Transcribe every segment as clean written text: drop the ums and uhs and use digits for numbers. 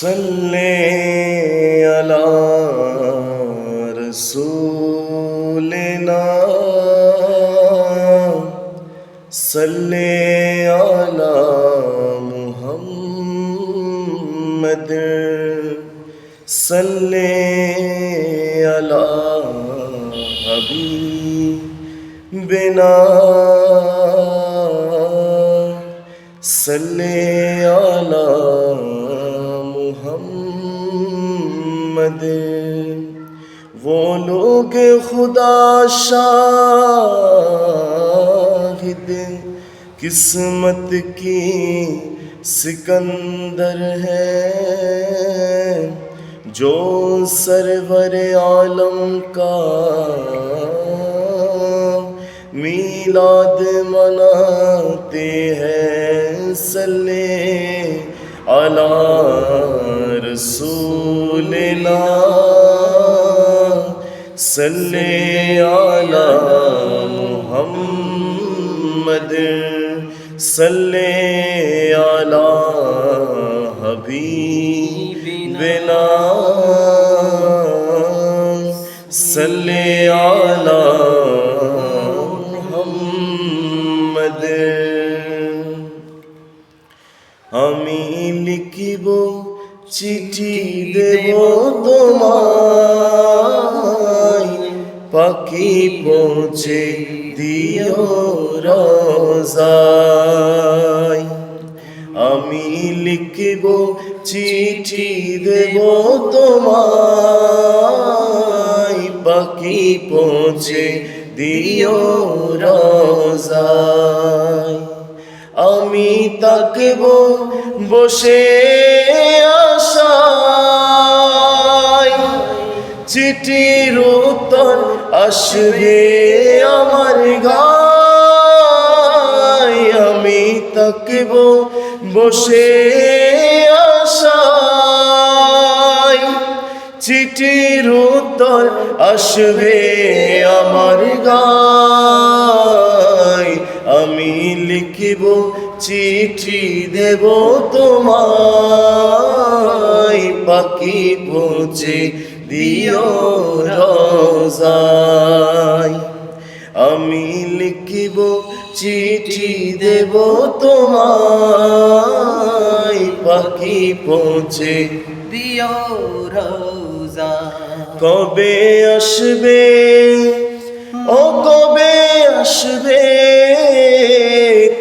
सल्ले अला रसूलिना सल्ले अला मुहम्मद सल्ले अला हबीबिना सल्ले अला मुहम्मद। वो लोग खुदा शाहिद किस्मत की सिकंदर है, जो सरवर आलम का मीलाद मनाते हैं। सल्ले अला रसूलिना सल्ले अला मुहम्मद सल्ले अला हबीबिना सल्ले अला मुहम्मद। আমি লিখিব চিঠি দেব তোমায়, পাখি পৌঁছে দিও রোজায়। আমি লিখিব চিঠি দেব তোমায়, পাখি পৌঁছে দিও রোজায়। আমি তাকব বসে আশায়, চিঠির উত্তর আসবে আমার গায়। আমি তাকব বসে আশায়, চিঠির উত্তর আসবে আমার গায়। আমি লিখিব চিঠি দেব তোমায়, পাখি পৌঁছে দিও রোজায়। আমি লিখিব চিঠি দেব তোমায়, পাখি পৌঁছে দিও রোজায়। কবে আসবে ও কবে আসবে,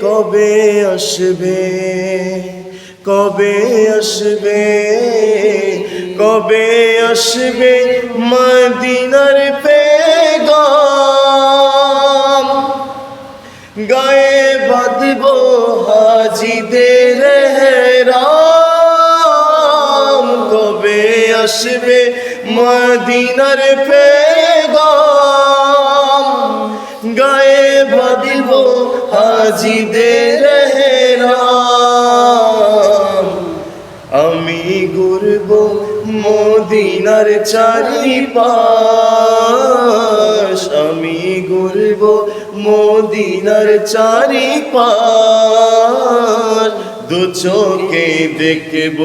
কবে আসবে, কবে আসবে, কবে আসবে মদিনার পেগাম। গায়ে বাঁধব হাজিদের হেরাম। কবে আসবে মদিনার পেগাম, গায়ে বাঁধব হাজিদের হেরাম। আমি ঘুরব মদিনার চারিপাশ, আমি ঘুরব মদিনার চারিপাশ। দু চোখে দেখব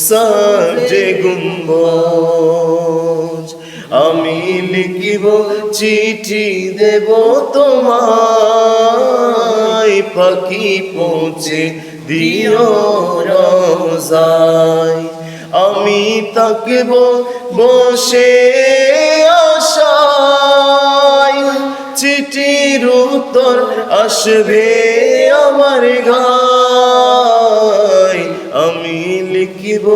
সাজে গুম্বজ। আমি লিখিব চিঠি দেব তোমায়, পাখি পৌঁছে দিও রোজায়। আমি তাকব বসে আশায়, চিঠির উত্তর আসবে আমার গায়। আমি লিখিব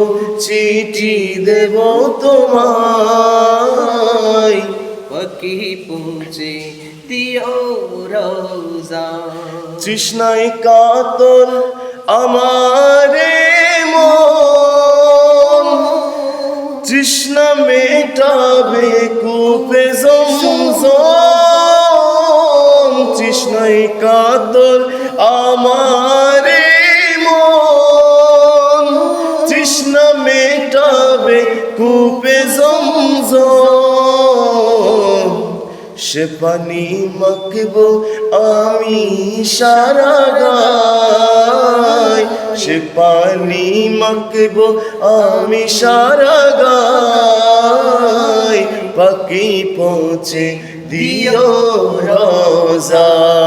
চিঠি দেব তোমায়, পাখি পৌঁছে দিও রোজায়। তৃষ্ণায় কাতর আমারে মন, তৃষ্ণা মেটাবে কূপে জমজম। তৃষ্ণায় কাতর আমারে মন, তৃষ্ণা মেটাবে কূপে জমজম। সে পানি মাখবো আমি সারা গায়, সে পানি মাখবো আমি সারা গায়, পাখি পৌঁছে দিও রোজায়।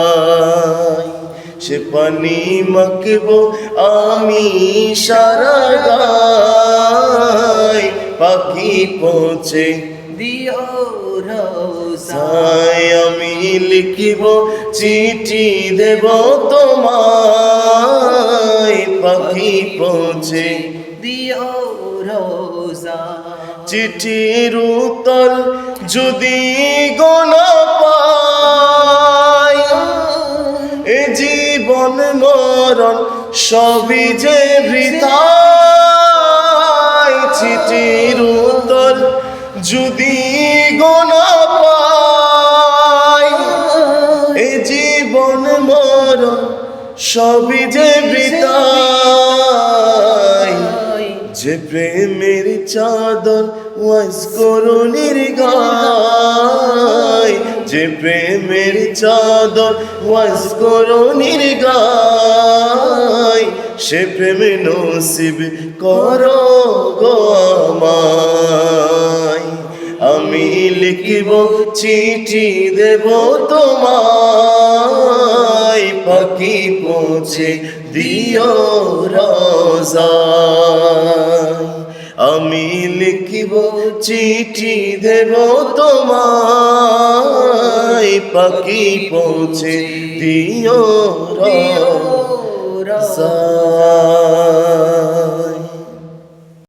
সে পানি মাখবো আমি সারা গায়, পাখি পৌঁছে দিও রোজা। আমি লিখিব চিঠি দেব তোমায়, পাখি পৌঁছে দিও রোজা। চিঠির উত্তর যদি গোনা পাই, এ জীবন মরণ সবই যে বৃথায়। চিঠির উত্তর যদি গোনা পাই, এ জীবন মরণ সবই যে বৃথায়। যে প্রেমের চাদর ওয়াজ করুণীর গায়, যে প্রেমের চাদর ওয়াজ করুণীর গায়, সে প্রেম নসিব করো গো আমায়। আমি লিখিব চিঠি দেব তোমায়, পাখি পৌঁছে দিও রোজায়। আমি লিখিব চিঠি দেব তোমায়, পাখি পৌঁছে দিও রোজায়।